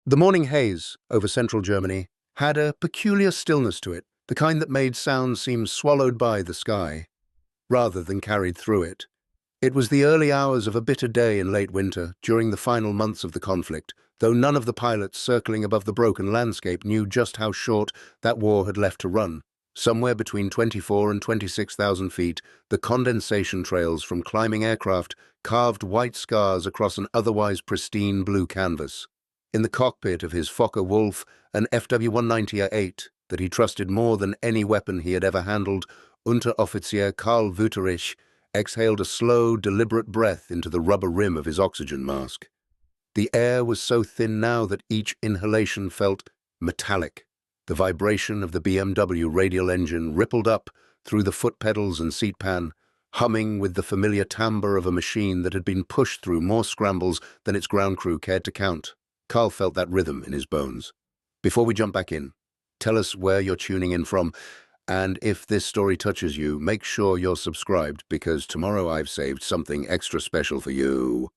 The morning haze over central Germany had a peculiar stillness to it, the kind that made sound seem swallowed by the sky, rather than carried through it. It was the early hours of a bitter day in late winter, during the final months of the conflict, though none of the pilots circling above the broken landscape knew just how short that war had left to run. Somewhere between 24 and 26,000 feet, the condensation trails from climbing aircraft carved white scars across an otherwise pristine blue canvas. In the cockpit of his Focke-Wulf, an Fw-190 that he trusted more than any weapon he had ever handled, Unteroffizier Karl Wüterich exhaled a slow, deliberate breath into the rubber rim of his oxygen mask. The air was so thin now that each inhalation felt metallic. The vibration of the BMW radial engine rippled up through the foot pedals and seat pan, humming with the familiar timbre of a machine that had been pushed through more scrambles than its ground crew cared to count. Karl felt that rhythm in his bones. Before we jump back in, tell us where you're tuning in from, and if this story touches you, make sure you're subscribed, because tomorrow I've saved something extra special for you.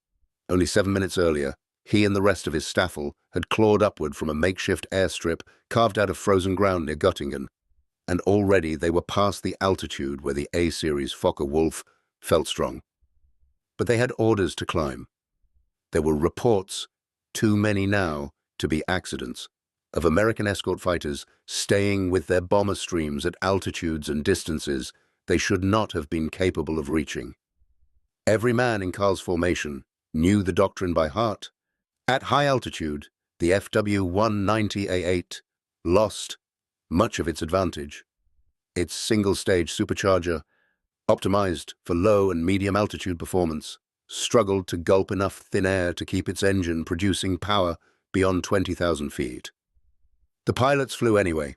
Only 7 minutes earlier, he and the rest of his staffel had clawed upward from a makeshift airstrip carved out of frozen ground near Göttingen, and already they were past the altitude where the A-series Focke-Wulf felt strong. But they had orders to climb. There were reports, too many now to be accidents, of American escort fighters staying with their bomber streams at altitudes and distances they should not have been capable of reaching. Every man in Karl's formation knew the doctrine by heart. At high altitude, the Fw-190 A8 lost much of its advantage. Its single-stage supercharger, optimized for low and medium altitude performance, struggled to gulp enough thin air to keep its engine producing power beyond 20,000 feet. The pilots flew anyway.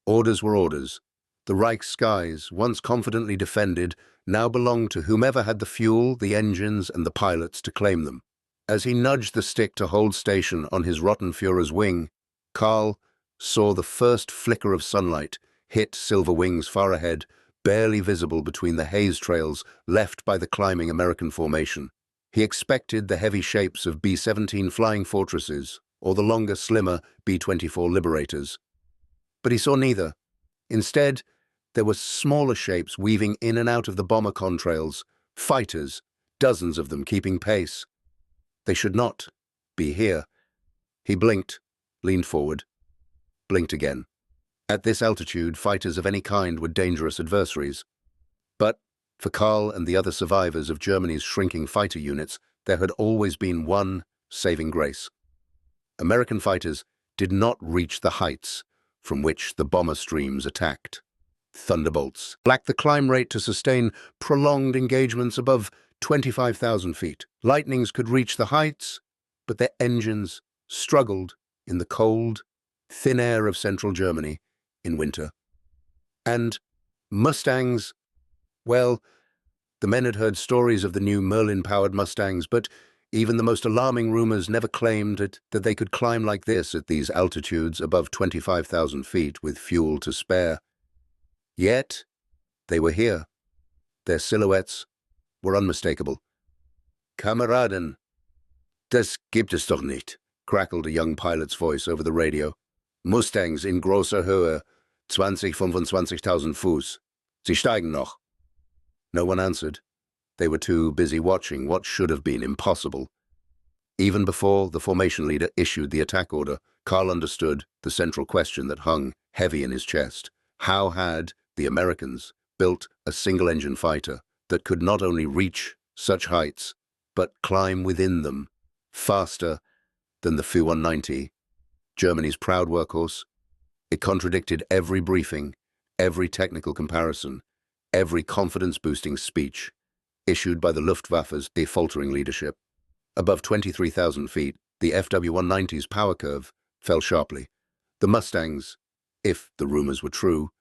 Orders were orders. The Reich's skies, once confidently defended, now belonged to whomever had the fuel, the engines, and the pilots to claim them. As he nudged the stick to hold station on his Rottenführer's wing, Karl saw the first flicker of sunlight hit silver wings far ahead, barely visible between the haze trails left by the climbing American formation. He expected the heavy shapes of B-17 flying fortresses or the longer, slimmer B-24 Liberators. But he saw neither. Instead, there were smaller shapes weaving in and out of the bomber contrails, fighters, dozens of them keeping pace. They should not be here. He blinked, leaned forward, blinked again. At this altitude, fighters of any kind were dangerous adversaries. But for Karl and the other survivors of Germany's shrinking fighter units, there had always been one saving grace. American fighters did not reach the heights from which the bomber streams attacked. Thunderbolts lacked the climb rate to sustain prolonged engagements above 25,000 feet. Lightnings could reach the heights, but their engines struggled in the cold, thin air of central Germany in winter. And Mustangs, well, the men had heard stories of the new Merlin-powered Mustangs, but even the most alarming rumors never claimed that they could climb like this at these altitudes above 25,000 feet with fuel to spare. Yet, they were here. Their silhouettes were unmistakable. "Kameraden, das gibt es doch nicht," crackled a young pilot's voice over the radio. "Mustangs in großer Höhe, 20-25,000 Fuß. Sie steigen noch." No one answered. They were too busy watching what should have been impossible. Even before the formation leader issued the attack order, Karl understood the central question that hung heavy in his chest. How had the Americans built a single-engine fighter that could not only reach such heights, but climb within them faster than the Fw-190, Germany's proud workhorse? It contradicted every briefing, every technical comparison, every confidence-boosting speech issued by the Luftwaffe's faltering leadership. Above 23,000 feet, the Fw-190's power curve fell sharply. The Mustangs, if the rumors were true,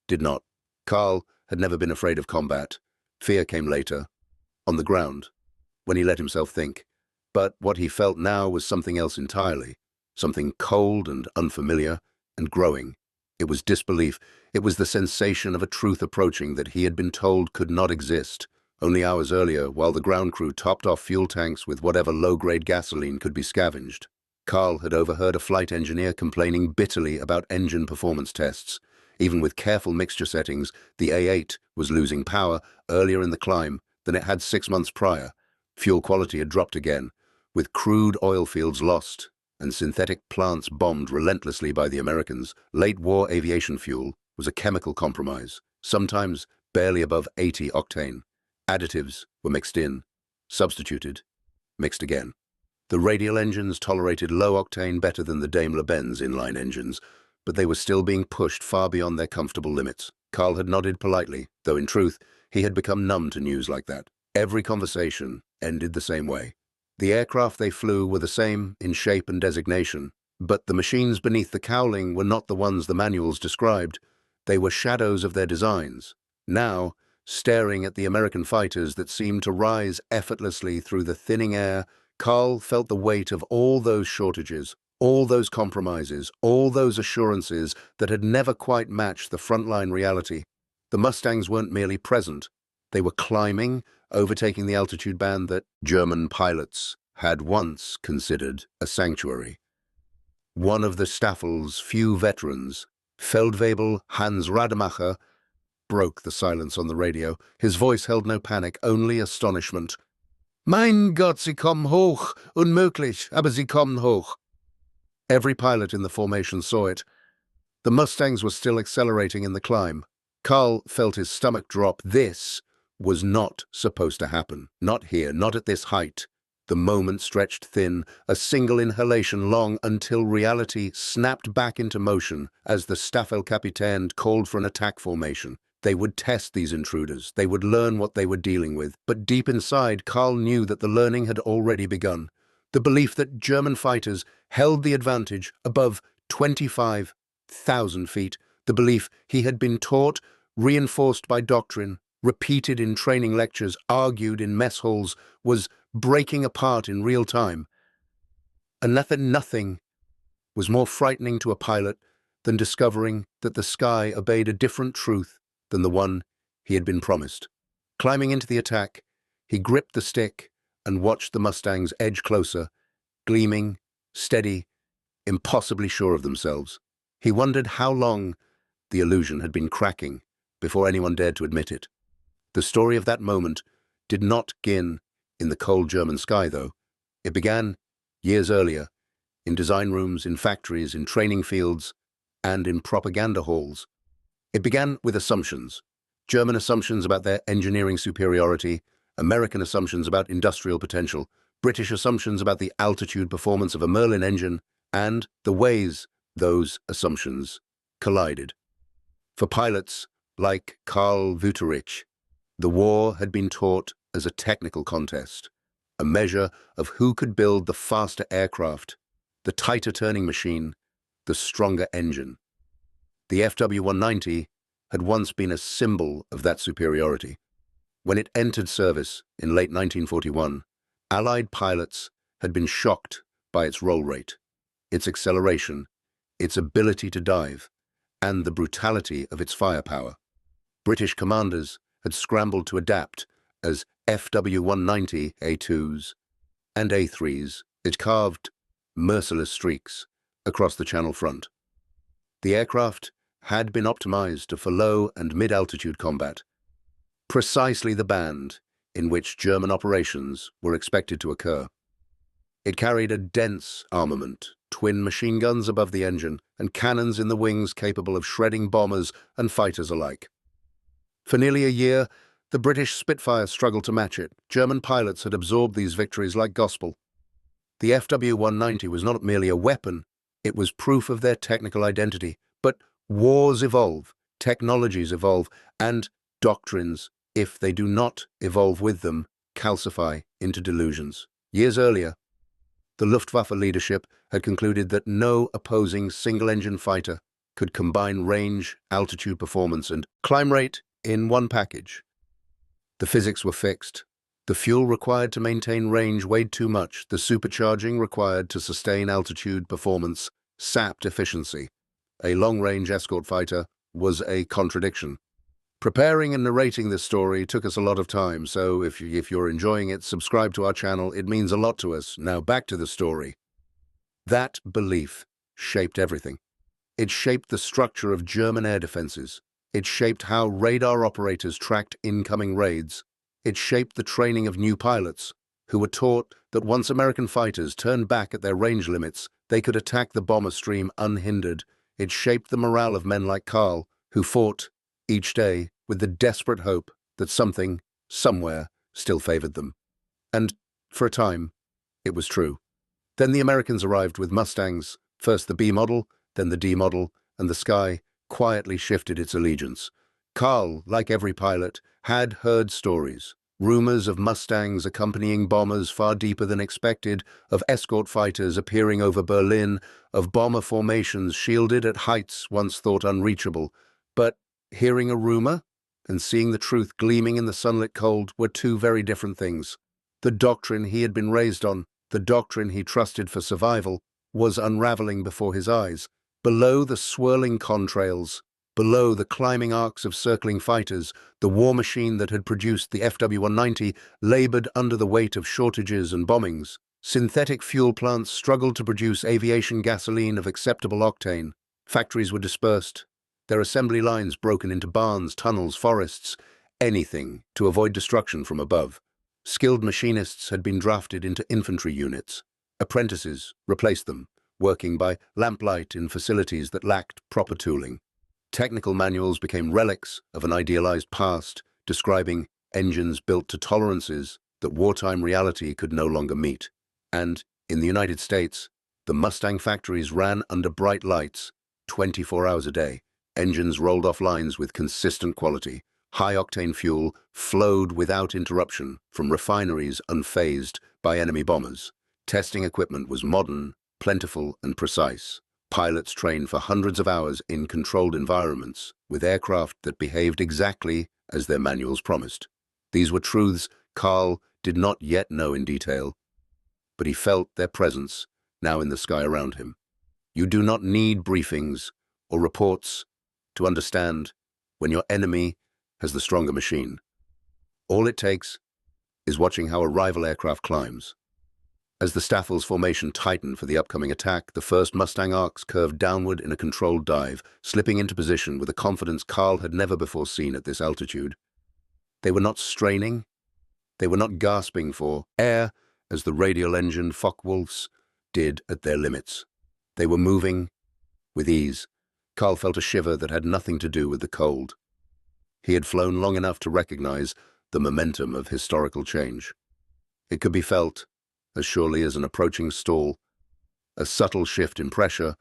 did not. Karl had never been afraid of combat. Fear came later, on the ground, when he let himself think. But what he felt now was something else entirely, something cold and unfamiliar and growing. It was disbelief. It was the sensation of a truth approaching that he had been told could not exist. Only hours earlier, while the ground crew topped off fuel tanks with whatever low-grade gasoline could be scavenged, Karl had overheard a flight engineer complaining bitterly about engine performance tests. Even with careful mixture settings, the A8 was losing power earlier in the climb than it had 6 months prior. Fuel quality had dropped again, with crude oil fields lost and synthetic plants bombed relentlessly by the Americans. Late-war aviation fuel was a chemical compromise, sometimes barely above 80 octane. Additives were mixed in, substituted, mixed again. The radial engines tolerated low octane better than the Daimler-Benz inline engines, but they were still being pushed far beyond their comfortable limits. Karl had nodded politely, though in truth, he had become numb to news like that. Every conversation ended the same way. The aircraft they flew were the same in shape and designation, but the machines beneath the cowling were not the ones the manuals described. They were shadows of their designs. Now, staring at the American fighters that seemed to rise effortlessly through the thinning air, Karl felt the weight of all those shortages, all those compromises, all those assurances that had never quite matched the frontline reality. The Mustangs weren't merely present. They were climbing, overtaking the altitude band that German pilots had once considered a sanctuary. One of the Staffel's few veterans, Feldwebel Hans Rademacher, broke the silence on the radio. His voice held no panic, only astonishment. Mein Gott, sie kommen hoch. Unmöglich, aber sie kommen hoch. Every pilot in the formation saw it. The Mustangs were still accelerating in the climb. Karl felt his stomach drop. This was not supposed to happen. Not here, not at this height. The moment stretched thin, a single inhalation long, until reality snapped back into motion as the Staffelkapitän called for an attack formation. They would test these intruders. They would learn what they were dealing with. But deep inside, Karl knew that the learning had already begun. The belief that German fighters held the advantage above 25,000 feet. The belief he had been taught, reinforced by doctrine, repeated in training lectures, argued in mess halls, was breaking apart in real time. And nothing was more frightening to a pilot than discovering that the sky obeyed a different truth than the one he had been promised. Climbing into the attack, he gripped the stick and watched the Mustangs edge closer, gleaming, steady, impossibly sure of themselves. He wondered how long the illusion had been cracking before anyone dared to admit it. The story of that moment did not begin in the cold German sky, though. It began years earlier, in design rooms, in factories, in training fields, and in propaganda halls. It began with assumptions. German assumptions about their engineering superiority, American assumptions about industrial potential, British assumptions about the altitude performance of a Merlin engine, and the ways those assumptions collided. For pilots like Karl Wüterich, the war had been taught as a technical contest, a measure of who could build the faster aircraft, the tighter turning machine, the stronger engine. The Fw-190 had once been a symbol of that superiority. When it entered service in late 1941, Allied pilots had been shocked by its roll rate, its acceleration, its ability to dive, and the brutality of its firepower. British commanders had scrambled to adapt as Fw-190 A2s and A3s. It carved merciless streaks across the Channel front. The aircraft had been optimized for low and mid-altitude combat, precisely the band in which German operations were expected to occur. It carried a dense armament, twin machine guns above the engine, and cannons in the wings capable of shredding bombers and fighters alike. For nearly a year, the British Spitfire struggled to match it. German pilots had absorbed these victories like gospel. The Fw-190 was not merely a weapon, it was proof of their technical identity. But wars evolve, technologies evolve, and doctrines, if they do not evolve with them, calcify into delusions. Years earlier, the Luftwaffe leadership had concluded that no opposing single-engine fighter could combine range, altitude performance, and climb rate in one package. The physics were fixed. The fuel required to maintain range weighed too much. The supercharging required to sustain altitude performance sapped efficiency. A long-range escort fighter was a contradiction. Preparing and narrating this story took us a lot of time, so if you're enjoying it, subscribe to our channel. It means a lot to us. Now back to the story. That belief shaped everything. It shaped the structure of German air defenses. It shaped how radar operators tracked incoming raids. It shaped the training of new pilots, who were taught that once American fighters turned back at their range limits, they could attack the bomber stream unhindered. It shaped the morale of men like Karl, who fought, each day, with the desperate hope that something, somewhere, still favored them. And, for a time, it was true. Then the Americans arrived with Mustangs, first the B model, then the D model, and the sky quietly shifted its allegiance. Karl, like every pilot, had heard stories. Rumors of Mustangs accompanying bombers far deeper than expected, of escort fighters appearing over Berlin, of bomber formations shielded at heights once thought unreachable. But hearing a rumor and seeing the truth gleaming in the sunlit cold were two very different things. The doctrine he had been raised on, the doctrine he trusted for survival, was unraveling before his eyes. Below the swirling contrails, below the climbing arcs of circling fighters, the war machine that had produced the Fw-190 labored under the weight of shortages and bombings. Synthetic fuel plants struggled to produce aviation gasoline of acceptable octane. Factories were dispersed, their assembly lines broken into barns, tunnels, forests, anything to avoid destruction from above. Skilled machinists had been drafted into infantry units. Apprentices replaced them, working by lamplight in facilities that lacked proper tooling. Technical manuals became relics of an idealized past, describing engines built to tolerances that wartime reality could no longer meet. And, in the United States, the Mustang factories ran under bright lights, 24 hours a day. Engines rolled off lines with consistent quality. High-octane fuel flowed without interruption from refineries unfazed by enemy bombers. Testing equipment was modern, plentiful, and precise. Pilots trained for hundreds of hours in controlled environments, with aircraft that behaved exactly as their manuals promised. These were truths Karl did not yet know in detail, but he felt their presence now in the sky around him. You do not need briefings or reports to understand when your enemy has the stronger machine. All it takes is watching how a rival aircraft climbs. As the Staffels formation tightened for the upcoming attack, the first Mustang arcs curved downward in a controlled dive, slipping into position with a confidence Karl had never before seen at this altitude. They were not straining. They were not gasping for air, as the radial engine Focke-Wulfs did at their limits. They were moving with ease. Karl felt a shiver that had nothing to do with the cold. He had flown long enough to recognize the momentum of historical change. It could be felt as surely as an approaching stall, a subtle shift in pressure,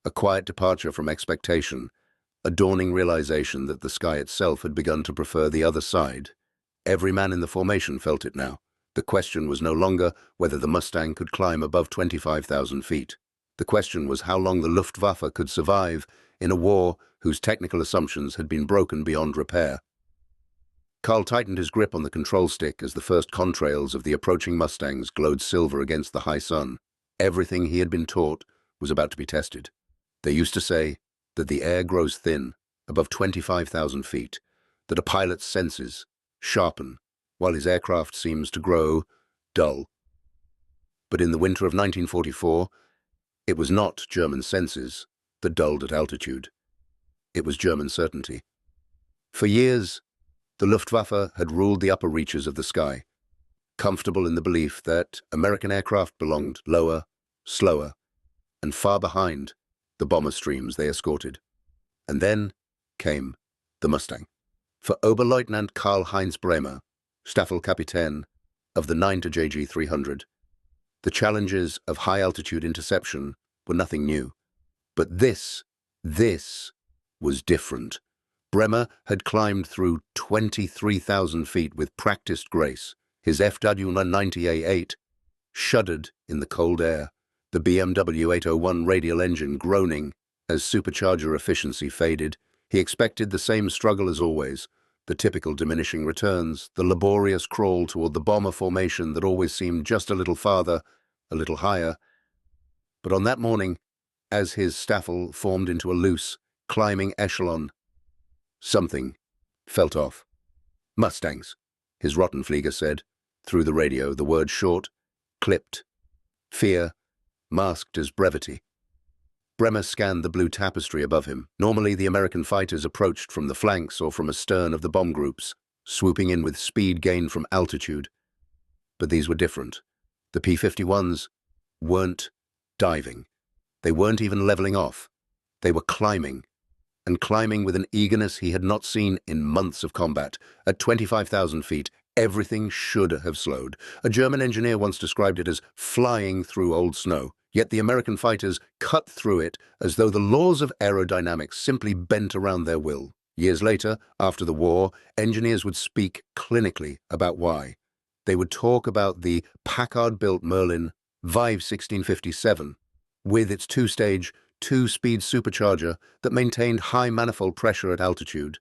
a quiet departure from expectation, a dawning realization that the sky itself had begun to prefer the other side. Every man in the formation felt it now. The question was no longer whether the Mustang could climb above 25,000 feet. The question was how long the Luftwaffe could survive in a war whose technical assumptions had been broken beyond repair. Karl tightened his grip on the control stick as the first contrails of the approaching Mustangs glowed silver against the high sun. Everything he had been taught was about to be tested. They used to say that the air grows thin, above 25,000 feet, that a pilot's senses sharpen, while his aircraft seems to grow dull. But in the winter of 1944, it was not German senses that dulled at altitude. It was German certainty. For years, the Luftwaffe had ruled the upper reaches of the sky, comfortable in the belief that American aircraft belonged lower, slower, and far behind the bomber streams they escorted. And then came the Mustang. For Oberleutnant Karl-Heinz Bremer, Staffelkapitän of the 9 JG 300, the challenges of high-altitude interception were nothing new. But this was different. Bremer had climbed through 23,000 feet with practiced grace. His Fw-190 shuddered in the cold air, the BMW 801 radial engine groaning as supercharger efficiency faded. He expected the same struggle as always, the typical diminishing returns, the laborious crawl toward the bomber formation that always seemed just a little farther, a little higher. But on that morning, as his Staffel formed into a loose, climbing echelon, something felt off. Mustangs, his Rottenflieger said, through the radio, the word short, clipped. Fear masked as brevity. Bremer scanned the blue tapestry above him. Normally, the American fighters approached from the flanks or from astern of the bomb groups, swooping in with speed gained from altitude. But these were different. The P-51s weren't diving. They weren't even leveling off. They were climbing, and climbing with an eagerness he had not seen in months of combat. At 25,000 feet, everything should have slowed. A German engineer once described it as flying through old snow. Yet the American fighters cut through it as though the laws of aerodynamics simply bent around their will. Years later, after the war, engineers would speak clinically about why. They would talk about the Packard-built Merlin Vive 1657, with its two-stage, two-speed supercharger that maintained high manifold pressure at altitude.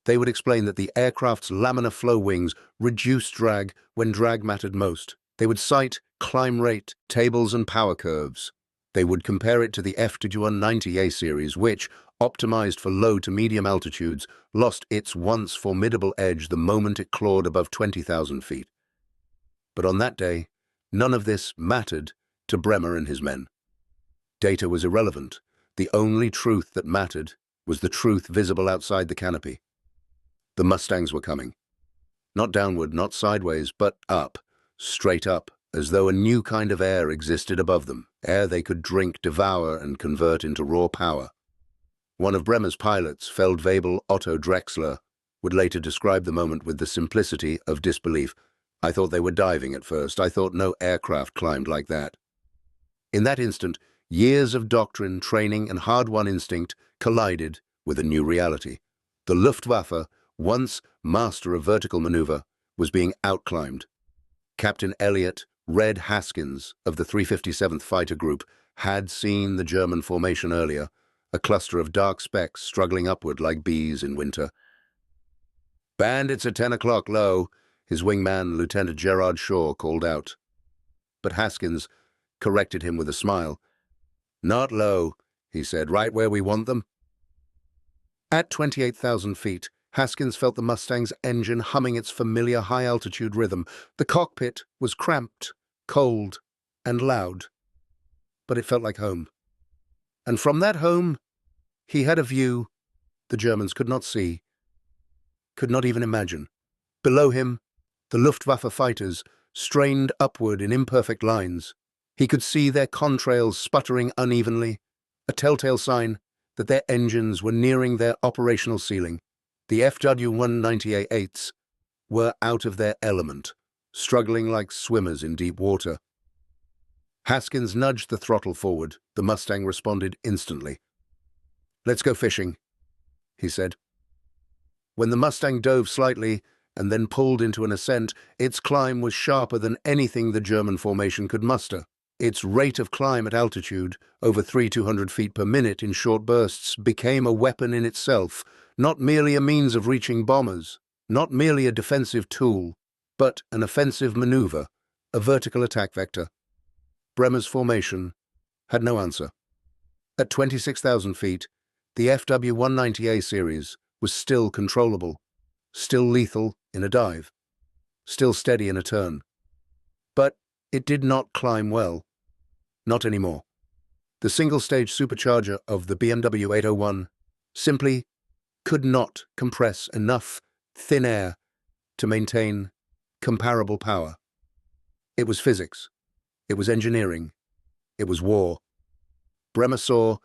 They would explain that the aircraft's laminar flow wings reduced drag when drag mattered most. They would cite climb rate, tables and power curves. They would compare it to the Fw-190 A series, which, optimized for low to medium altitudes, lost its once formidable edge the moment it clawed above 20,000 feet. But on that day, none of this mattered to Bremer and his men. Data was irrelevant. The only truth that mattered was the truth visible outside the canopy. The Mustangs were coming. Not downward, not sideways, but up, straight up, as though a new kind of air existed above them, air they could drink, devour, and convert into raw power. One of Bremer's pilots, Feldwebel Otto Drexler, would later describe the moment with the simplicity of disbelief. "I thought they were diving at first. I thought no aircraft climbed like that." In that instant, years of doctrine, training, and hard-won instinct collided with a new reality. The Luftwaffe, once master of vertical maneuver, was being outclimbed. Captain Elliot Red Haskins of the 357th Fighter Group had seen the German formation earlier, a cluster of dark specks struggling upward like bees in winter. "Bandits at 10 o'clock low," his wingman, Lieutenant Gerard Shaw, called out. But Haskins corrected him with a smile. "Not low," he said, "right where we want them." At 28,000 feet, Haskins felt the Mustang's engine humming its familiar high-altitude rhythm. The cockpit was cramped, cold, and loud, but it felt like home. And from that home, he had a view the Germans could not see, could not even imagine. Below him, the Luftwaffe fighters strained upward in imperfect lines. He could see their contrails sputtering unevenly, a telltale sign that their engines were nearing their operational ceiling. The Fw-190A8s were out of their element, struggling like swimmers in deep water. Haskins nudged the throttle forward. The Mustang responded instantly. "Let's go fishing," he said. When the Mustang dove slightly and then pulled into an ascent, its climb was sharper than anything the German formation could muster. Its rate of climb at altitude, over 300-200 feet per minute in short bursts, became a weapon in itself, not merely a means of reaching bombers, not merely a defensive tool, but an offensive maneuver, a vertical attack vector. Bremer's formation had no answer. At 26,000 feet, the Fw-190A series was still controllable, still lethal in a dive, still steady in a turn. But it did not climb well. Not anymore. The single-stage supercharger of the BMW 801 simply could not compress enough thin air to maintain comparable power. It was physics. It was engineering. It was war. Bremer saw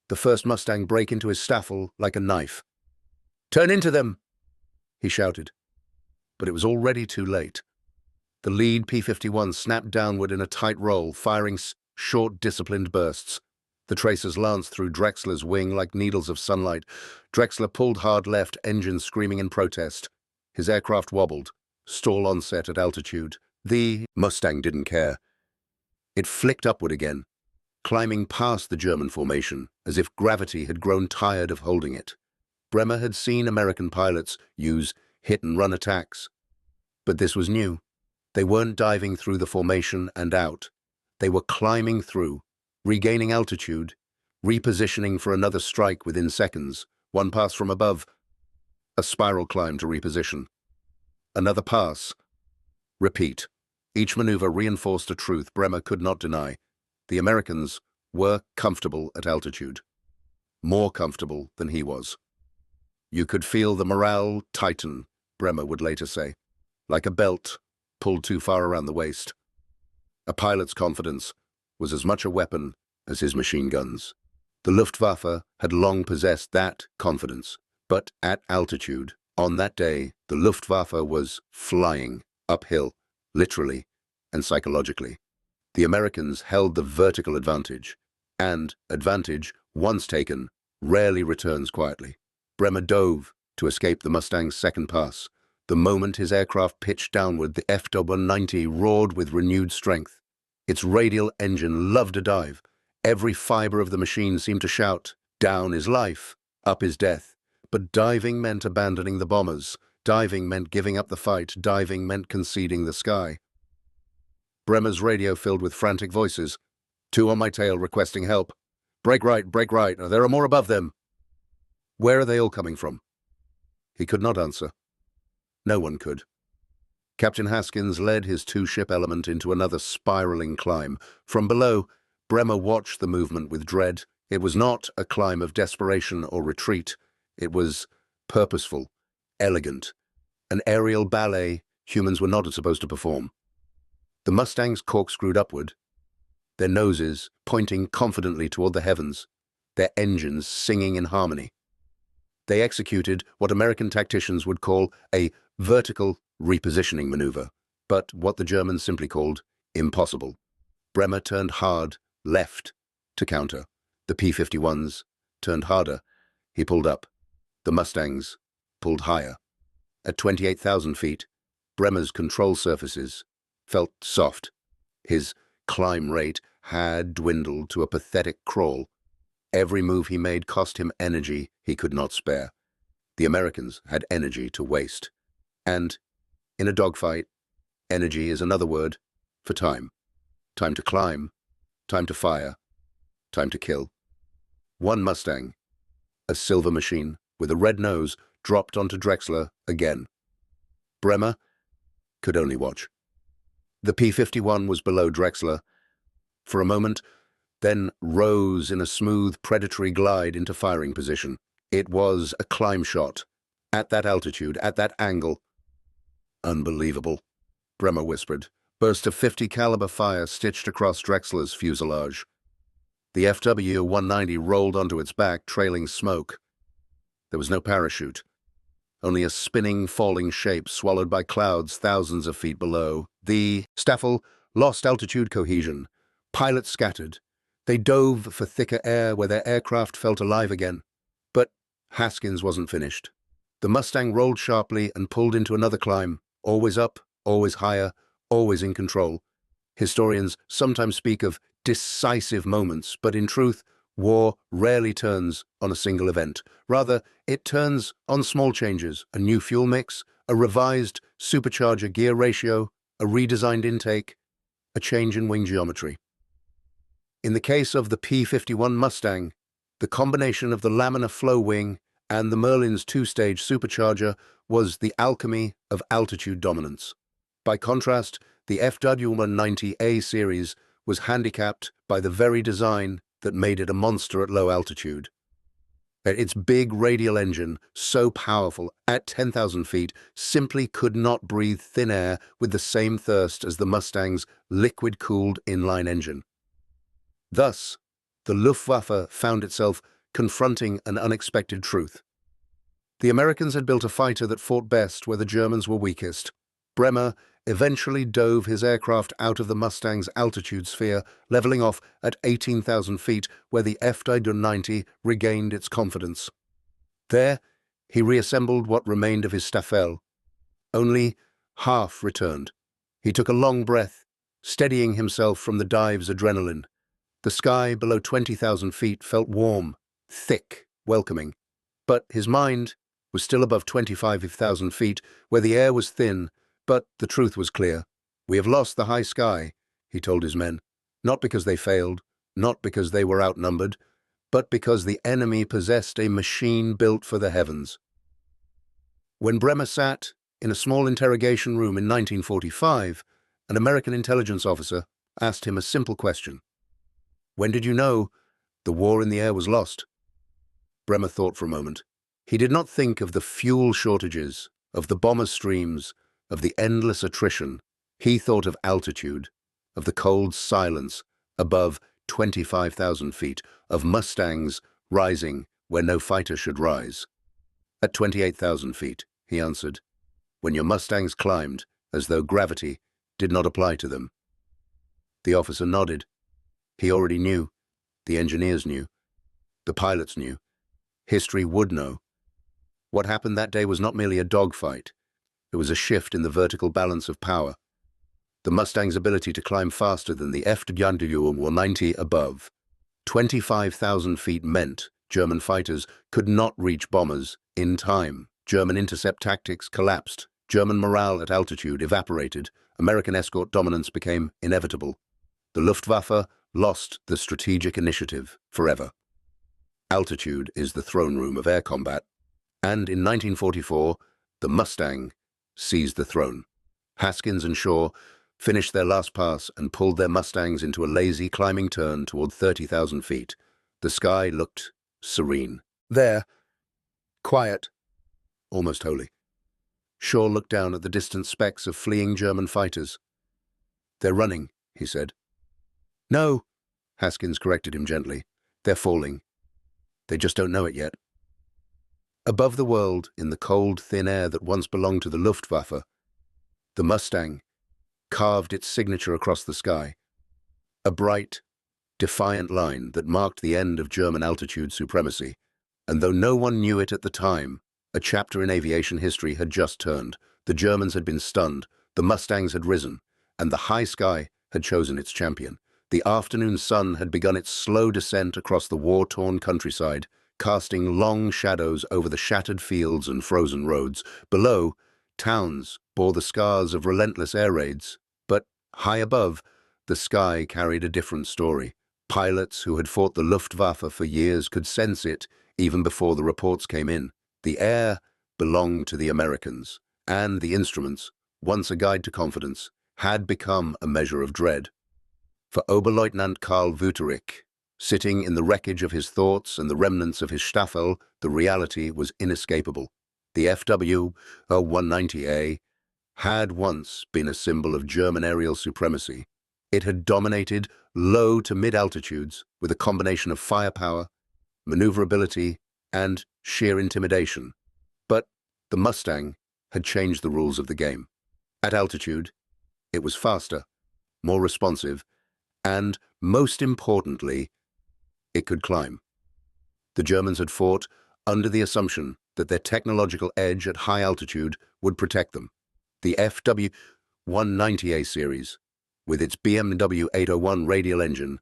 the first Mustang break into his staffel like a knife. "Turn into them!" he shouted. But it was already too late. The lead P-51 snapped downward in a tight roll, firing short, disciplined bursts. The tracers lanced through Drexler's wing like needles of sunlight. Drexler pulled hard left, engine screaming in protest. His aircraft wobbled, stall onset at altitude. The Mustang didn't care. It flicked upward again, climbing past the German formation, as if gravity had grown tired of holding it. Bremer had seen American pilots use hit-and-run attacks. But this was new. They weren't diving through the formation and out. They were climbing through, regaining altitude, repositioning for another strike within seconds. One pass from above, a spiral climb to reposition. Another pass. Repeat. Each maneuver reinforced a truth Bremer could not deny. The Americans were comfortable at altitude, more comfortable than he was. You could feel the morale tighten, Bremer would later say, like a belt pulled too far around the waist. A pilot's confidence was as much a weapon as his machine guns. The Luftwaffe had long possessed that confidence, but at altitude, on that day, the Luftwaffe was flying uphill, literally and psychologically. The Americans held the vertical advantage, and advantage, once taken, rarely returns quietly. Bremer dove to escape the Mustang's second pass. The moment his aircraft pitched downward, the Fw-190 roared with renewed strength. Its radial engine loved a dive. Every fiber of the machine seemed to shout, down is life, up is death. But diving meant abandoning the bombers. Diving meant giving up the fight. Diving meant conceding the sky. Bremer's radio filled with frantic voices. 2 on my tail requesting help. Brake right, there are more above them. Where are they all coming from? He could not answer. No one could. Captain Haskins led his 2-ship element into another spiraling climb. From below, Bremer watched the movement with dread. It was not a climb of desperation or retreat. It was purposeful, elegant, an aerial ballet humans were not supposed to perform. The Mustangs corkscrewed upward, their noses pointing confidently toward the heavens, their engines singing in harmony. They executed what American tacticians would call a vertical repositioning maneuver, but what the Germans simply called impossible. Bremer turned hard left to counter. The P-51s turned harder. He pulled up. The Mustangs pulled higher. At 28,000 feet, Bremer's control surfaces felt soft. His climb rate had dwindled to a pathetic crawl. Every move he made cost him energy he could not spare. The Americans had energy to waste. And in a dogfight, energy is another word for time. Time to climb, time to fire, time to kill. One Mustang, a silver machine with a red nose, dropped onto Drexler again. Bremer could only watch. The P-51 was below Drexler for a moment, then rose in a smooth, predatory glide into firing position. It was a climb shot. At that altitude, at that angle. Unbelievable, Bremer whispered. Burst of .50 caliber fire stitched across Drexler's fuselage. The Fw-190 rolled onto its back, trailing smoke. There was no parachute. Only a spinning, falling shape swallowed by clouds thousands of feet below. The Staffel lost altitude cohesion. Pilots scattered. They dove for thicker air where their aircraft felt alive again. But Haskins wasn't finished. The Mustang rolled sharply and pulled into another climb, always up, always higher, always in control. Historians sometimes speak of decisive moments, but in truth, war rarely turns on a single event. Rather, it turns on small changes, a new fuel mix, a revised supercharger gear ratio, a redesigned intake, a change in wing geometry. In the case of the P-51 Mustang, the combination of the laminar flow wing and the Merlin's 2-stage supercharger was the alchemy of altitude dominance. By contrast, the Fw-190A series was handicapped by the very design that made it a monster at low altitude. Its big radial engine, so powerful at 10,000 feet, simply could not breathe thin air with the same thirst as the Mustang's liquid-cooled inline engine. Thus, the Luftwaffe found itself confronting an unexpected truth. The Americans had built a fighter that fought best where the Germans were weakest. Bremer eventually dove his aircraft out of the Mustang's altitude sphere, leveling off at 18,000 feet, where the Fw-190 regained its confidence. There, he reassembled what remained of his Staffel. Only half returned. He took a long breath, steadying himself from the dive's adrenaline. The sky below 20,000 feet felt warm, thick, welcoming. But his mind was still above 25,000 feet, where the air was thin. But the truth was clear. We have lost the high sky, he told his men, not because they failed, not because they were outnumbered, but because the enemy possessed a machine built for the heavens. When Bremer sat in a small interrogation room in 1945, an American intelligence officer asked him a simple question. When did you know the war in the air was lost? Bremer thought for a moment. He did not think of the fuel shortages, of the bomber streams, of the endless attrition. He thought of altitude, of the cold silence above 25,000 feet, of Mustangs rising where no fighter should rise. At 28,000 feet, he answered, when your Mustangs climbed as though gravity did not apply to them. The officer nodded. He already knew. The engineers knew. The pilots knew. History would know. What happened that day was not merely a dogfight. It was a shift in the vertical balance of power. The Mustang's ability to climb faster than the Fw-190 above 25,000 feet meant German fighters could not reach bombers in time. German intercept tactics collapsed. German morale at altitude evaporated. American escort dominance became inevitable. The Luftwaffe lost the strategic initiative forever. Altitude is the throne room of air combat, and in 1944, the Mustang seized the throne. Haskins and Shaw finished their last pass and pulled their Mustangs into a lazy climbing turn toward 30,000 feet. The sky looked serene. There, quiet, almost holy. Shaw looked down at the distant specks of fleeing German fighters. They're running, he said. No, Haskins corrected him gently. They're falling. They just don't know it yet. Above the world, in the cold, thin air that once belonged to the Luftwaffe, the Mustang carved its signature across the sky, a bright, defiant line that marked the end of German altitude supremacy. And though no one knew it at the time, a chapter in aviation history had just turned. The Germans had been stunned, the Mustangs had risen, and the high sky had chosen its champion. The afternoon sun had begun its slow descent across the war-torn countryside, casting long shadows over the shattered fields and frozen roads. Below, towns bore the scars of relentless air raids, but high above, the sky carried a different story. Pilots who had fought the Luftwaffe for years could sense it even before the reports came in. The air belonged to the Americans, and the instruments, once a guide to confidence, had become a measure of dread. For Oberleutnant Karl Wüterich, sitting in the wreckage of his thoughts and the remnants of his Staffel, the reality was inescapable. The Fw-190A had once been a symbol of German aerial supremacy. It had dominated low to mid-altitudes with a combination of firepower, maneuverability, and sheer intimidation. But the Mustang had changed the rules of the game. At altitude, it was faster, more responsive, and, most importantly, it could climb. The Germans had fought under the assumption that their technological edge at high altitude would protect them. The Fw-190A series, with its BMW 801 radial engine,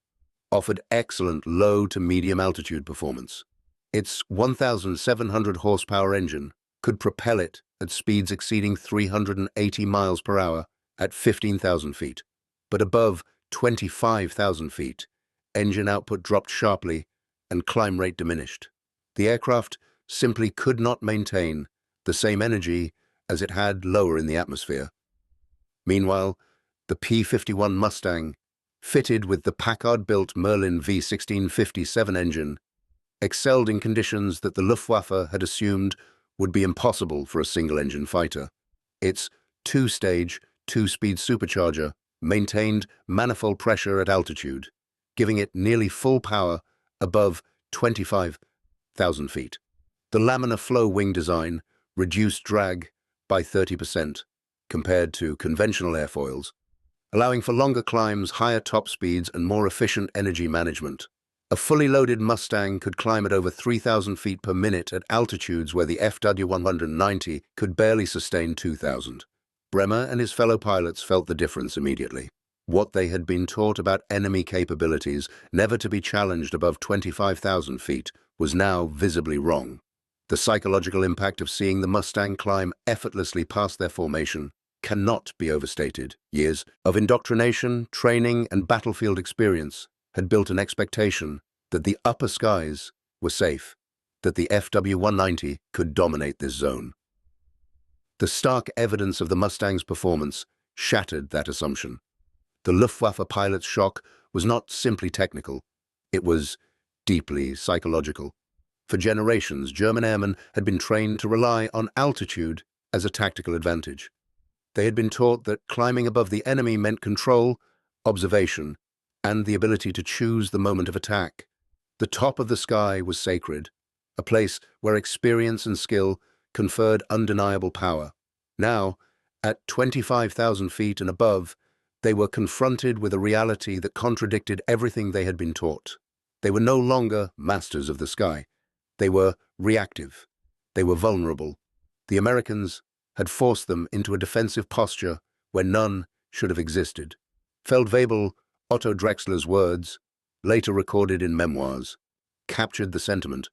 offered excellent low to medium altitude performance. Its 1,700 horsepower engine could propel it at speeds exceeding 380 miles per hour at 15,000 feet. But above 25,000 feet, engine output dropped sharply and climb rate diminished. The aircraft simply could not maintain the same energy as it had lower in the atmosphere. Meanwhile, the P-51 Mustang, fitted with the Packard-built Merlin V1657 engine, excelled in conditions that the Luftwaffe had assumed would be impossible for a single-engine fighter. Its two-stage, two-speed supercharger maintained manifold pressure at altitude, giving it nearly full power above 25,000 feet. The laminar flow wing design reduced drag by 30% compared to conventional airfoils, allowing for longer climbs, higher top speeds, and more efficient energy management. A fully loaded Mustang could climb at over 3,000 feet per minute at altitudes where the Fw-190 could barely sustain 2,000. Bremer and his fellow pilots felt the difference immediately. What they had been taught about enemy capabilities, never to be challenged above 25,000 feet, was now visibly wrong. The psychological impact of seeing the Mustang climb effortlessly past their formation cannot be overstated. Years of indoctrination, training, and battlefield experience had built an expectation that the upper skies were safe, that the Fw-190 could dominate this zone. The stark evidence of the Mustang's performance shattered that assumption. The Luftwaffe pilot's shock was not simply technical, It was deeply psychological. For generations, German airmen had been trained to rely on altitude as a tactical advantage. They had been taught that climbing above the enemy meant control, observation, and the ability to choose the moment of attack. The top of the sky was sacred, a place where experience and skill conferred undeniable power. Now, at 25,000 feet and above, they were confronted with a reality that contradicted everything they had been taught. They were no longer masters of the sky. They were reactive. They were vulnerable. The Americans had forced them into a defensive posture where none should have existed. Feldwebel, Otto Drexler's words, later recorded in memoirs, captured the sentiment.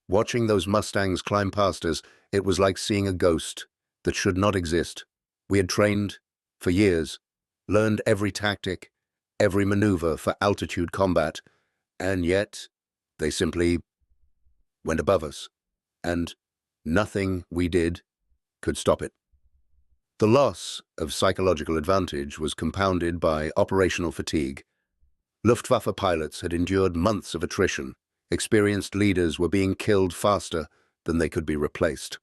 Watching those Mustangs climb past us, it was like seeing a ghost that should not exist. We had trained for years, learned every tactic, every maneuver for altitude combat, and yet they simply went above us, and nothing we did could stop it. The loss of psychological advantage was compounded by operational fatigue. Luftwaffe pilots had endured months of attrition. Experienced leaders were being killed faster than they could be replaced.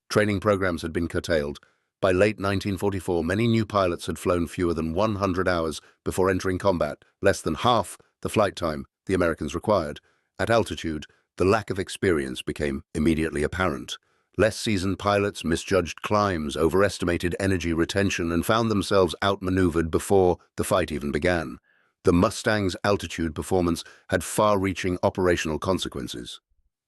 Training programs had been curtailed. By late 1944, many new pilots had flown fewer than 100 hours before entering combat, less than half the flight time the Americans required. At altitude, the lack of experience became immediately apparent. Less seasoned pilots misjudged climbs, overestimated energy retention, and found themselves outmaneuvered before the fight even began. The Mustang's altitude performance had far-reaching operational consequences.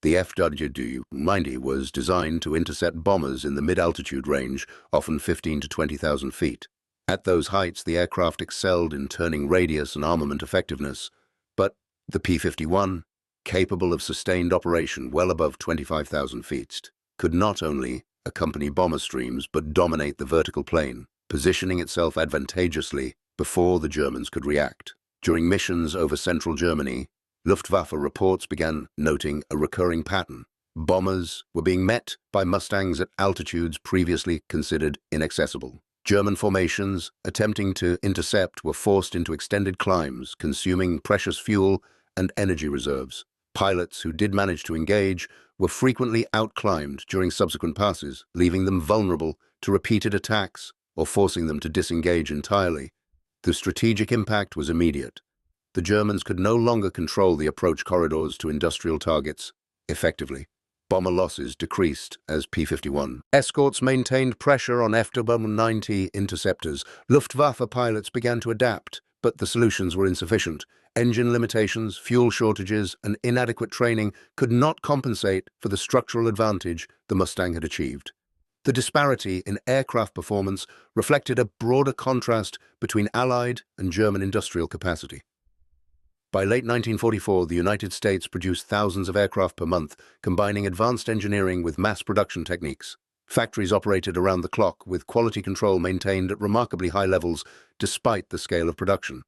The Fw-190 was designed to intercept bombers in the mid-altitude range, often 15 to 20,000 feet. At those heights, the aircraft excelled in turning radius and armament effectiveness. But the P-51, capable of sustained operation well above 25,000 feet, could not only accompany bomber streams but dominate the vertical plane, positioning itself advantageously before the Germans could react. During missions over central Germany, Luftwaffe reports began noting a recurring pattern. Bombers were being met by Mustangs at altitudes previously considered inaccessible. German formations attempting to intercept were forced into extended climbs, consuming precious fuel and energy reserves. Pilots who did manage to engage were frequently outclimbed during subsequent passes, leaving them vulnerable to repeated attacks or forcing them to disengage entirely. The strategic impact was immediate. The Germans could no longer control the approach corridors to industrial targets effectively. Bomber losses decreased as P-51 escorts maintained pressure on Fw-190 interceptors. Luftwaffe pilots began to adapt, but the solutions were insufficient. Engine limitations, fuel shortages, and inadequate training could not compensate for the structural advantage the Mustang had achieved. The disparity in aircraft performance reflected a broader contrast between Allied and German industrial capacity. By late 1944, the United States produced thousands of aircraft per month, combining advanced engineering with mass production techniques. Factories operated around the clock, with quality control maintained at remarkably high levels despite the scale of production.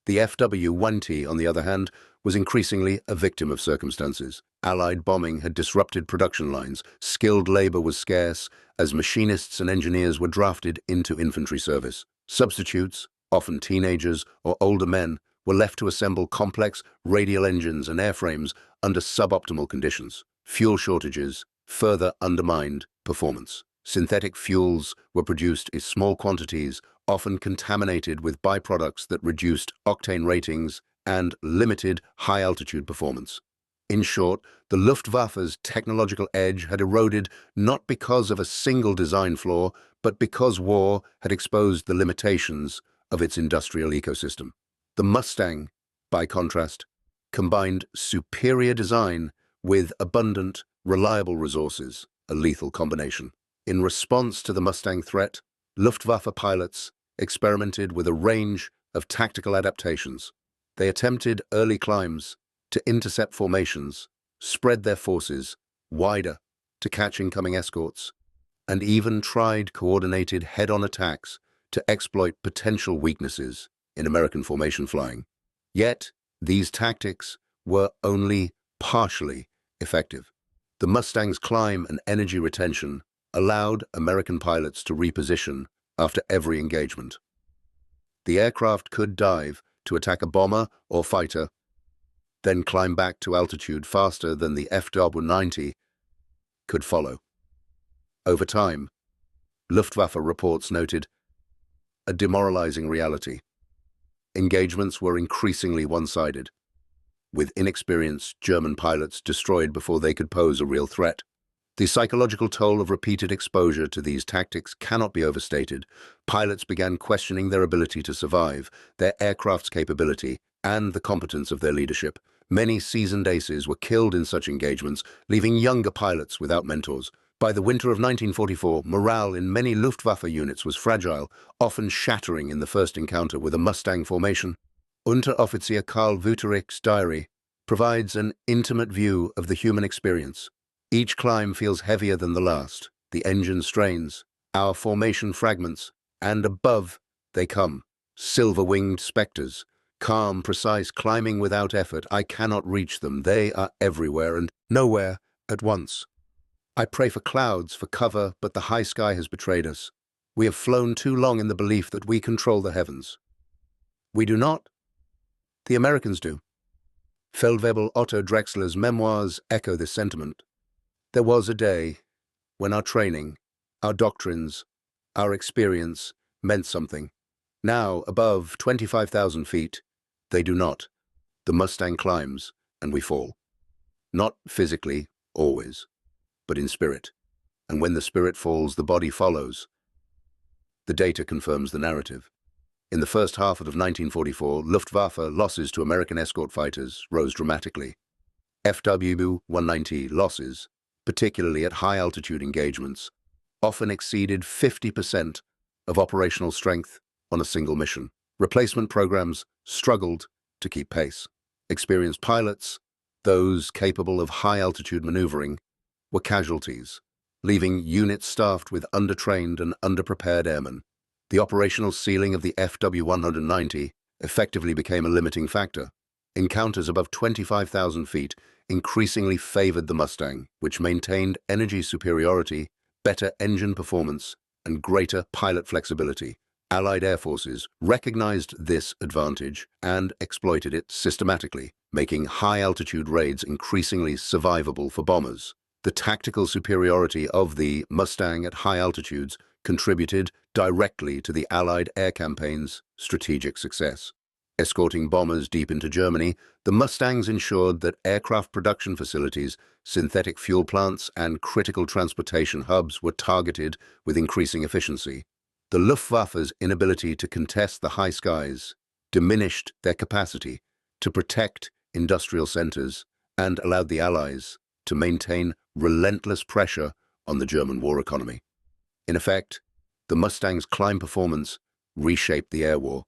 The Fw-190, on the other hand, was increasingly a victim of circumstances. Allied bombing had disrupted production lines. Skilled labor was scarce, as machinists and engineers were drafted into infantry service. Substitutes, often teenagers or older men, were left to assemble complex radial engines and airframes under suboptimal conditions. Fuel shortages further undermined performance. Synthetic fuels were produced in small quantities, often contaminated with byproducts that reduced octane ratings and limited high-altitude performance. In short, the Luftwaffe's technological edge had eroded not because of a single design flaw, but because war had exposed the limitations of its industrial ecosystem. The Mustang, by contrast, combined superior design with abundant, reliable resources, a lethal combination. In response to the Mustang threat, Luftwaffe pilots experimented with a range of tactical adaptations. They attempted early climbs to intercept formations, spread their forces wider to catch incoming escorts, and even tried coordinated head-on attacks to exploit potential weaknesses in American formation flying. Yet, these tactics were only partially effective. The Mustang's climb and energy retention allowed American pilots to reposition after every engagement. The aircraft could dive to attack a bomber or fighter, then climb back to altitude faster than the Fw-190 could follow. Over time, Luftwaffe reports noted a demoralizing reality. Engagements were increasingly one-sided, with inexperienced German pilots destroyed before they could pose a real threat. The psychological toll of repeated exposure to these tactics cannot be overstated. Pilots began questioning their ability to survive, their aircraft's capability, and the competence of their leadership. Many seasoned aces were killed in such engagements, leaving younger pilots without mentors. By the winter of 1944, morale in many Luftwaffe units was fragile, often shattering in the first encounter with a Mustang formation. Unteroffizier Karl Wüterich's diary provides an intimate view of the human experience. Each climb feels heavier than the last. The engine strains, our formation fragments, and above they come, silver-winged specters. Calm, precise, climbing without effort. I cannot reach them. They are everywhere and nowhere at once. I pray for clouds, for cover, but the high sky has betrayed us. We have flown too long in the belief that we control the heavens. We do not. The Americans do. Feldwebel Otto Drexler's memoirs echo this sentiment. There was a day when our training, our doctrines, our experience meant something. Now, above 25,000 feet, they do not. The Mustang climbs, and we fall. Not physically, always, but in spirit. And when the spirit falls, the body follows. The data confirms the narrative. In the first half of 1944, Luftwaffe losses to American escort fighters rose dramatically. Fw-190 losses, particularly at high-altitude engagements, often exceeded 50% of operational strength on a single mission. Replacement programs struggled to keep pace. Experienced pilots, those capable of high-altitude maneuvering, were casualties, leaving units staffed with undertrained and underprepared airmen. The operational ceiling of the Fw-190 effectively became a limiting factor. Encounters above 25,000 feet increasingly favored the Mustang, which maintained energy superiority, better engine performance, and greater pilot flexibility. Allied air forces recognized this advantage and exploited it systematically, making high-altitude raids increasingly survivable for bombers. The tactical superiority of the Mustang at high altitudes contributed directly to the Allied air campaign's strategic success. Escorting bombers deep into Germany, the Mustangs ensured that aircraft production facilities, synthetic fuel plants, and critical transportation hubs were targeted with increasing efficiency. The Luftwaffe's inability to contest the high skies diminished their capacity to protect industrial centers and allowed the Allies to maintain relentless pressure on the German war economy. In effect, the Mustang's climb performance reshaped the air war.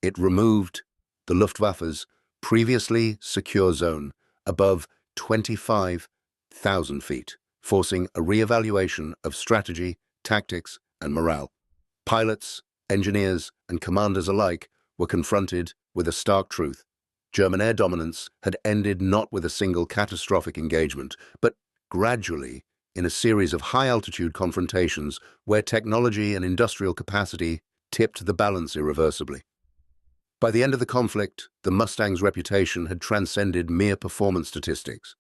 It removed the Luftwaffe's previously secure zone above 25,000 feet, forcing a re-evaluation of strategy, tactics, and morale. Pilots, engineers, and commanders alike were confronted with a stark truth. German air dominance had ended not with a single catastrophic engagement, but gradually in a series of high-altitude confrontations where technology and industrial capacity tipped the balance irreversibly. By the end of the conflict, the Mustang's reputation had transcended mere performance statistics.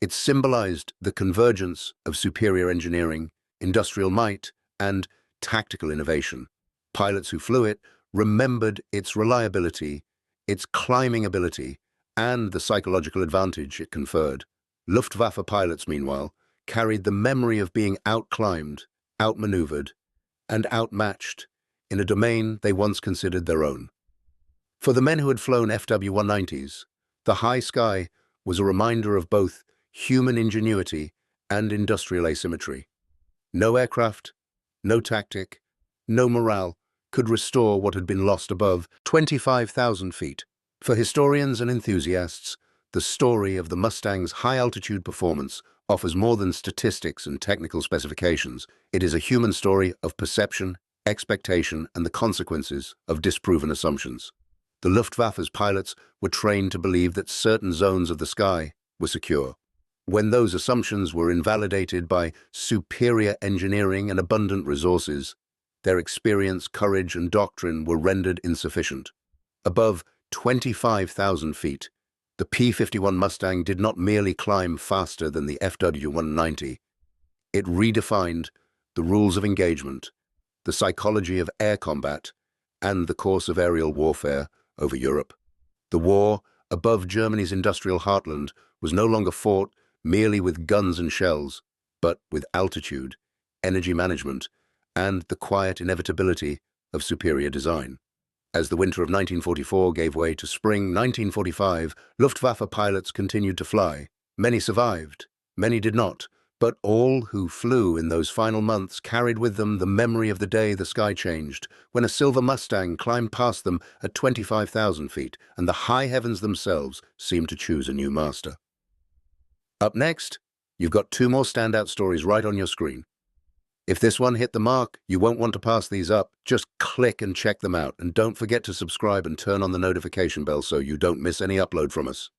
It symbolized the convergence of superior engineering, industrial might, and tactical innovation. Pilots who flew it remembered its reliability, its climbing ability, and the psychological advantage it conferred. Luftwaffe pilots, meanwhile, carried the memory of being outclimbed, outmaneuvered, and outmatched in a domain they once considered their own. For the men who had flown Fw-190s, the high sky was a reminder of both human ingenuity and industrial asymmetry. No aircraft, no tactic, no morale could restore what had been lost above 25,000 feet. For historians and enthusiasts, the story of the Mustang's high-altitude performance offers more than statistics and technical specifications. It is a human story of perception, expectation, and the consequences of disproven assumptions. The Luftwaffe's pilots were trained to believe that certain zones of the sky were secure. When those assumptions were invalidated by superior engineering and abundant resources, their experience, courage, and doctrine were rendered insufficient. Above 25,000 feet, The P-51 Mustang did not merely climb faster than the Fw-190. It redefined the rules of engagement, the psychology of air combat, and the course of aerial warfare over Europe. The war above Germany's industrial heartland was no longer fought merely with guns and shells, but with altitude, energy management, and the quiet inevitability of superior design. As the winter of 1944 gave way to spring 1945, Luftwaffe pilots continued to fly. Many survived, many did not, but all who flew in those final months carried with them the memory of the day the sky changed, when a silver Mustang climbed past them at 25,000 feet, and the high heavens themselves seemed to choose a new master. Up next, you've got two more standout stories right on your screen. If this one hit the mark, you won't want to pass these up. Just click and check them out, and don't forget to subscribe and turn on the notification bell so you don't miss any upload from us.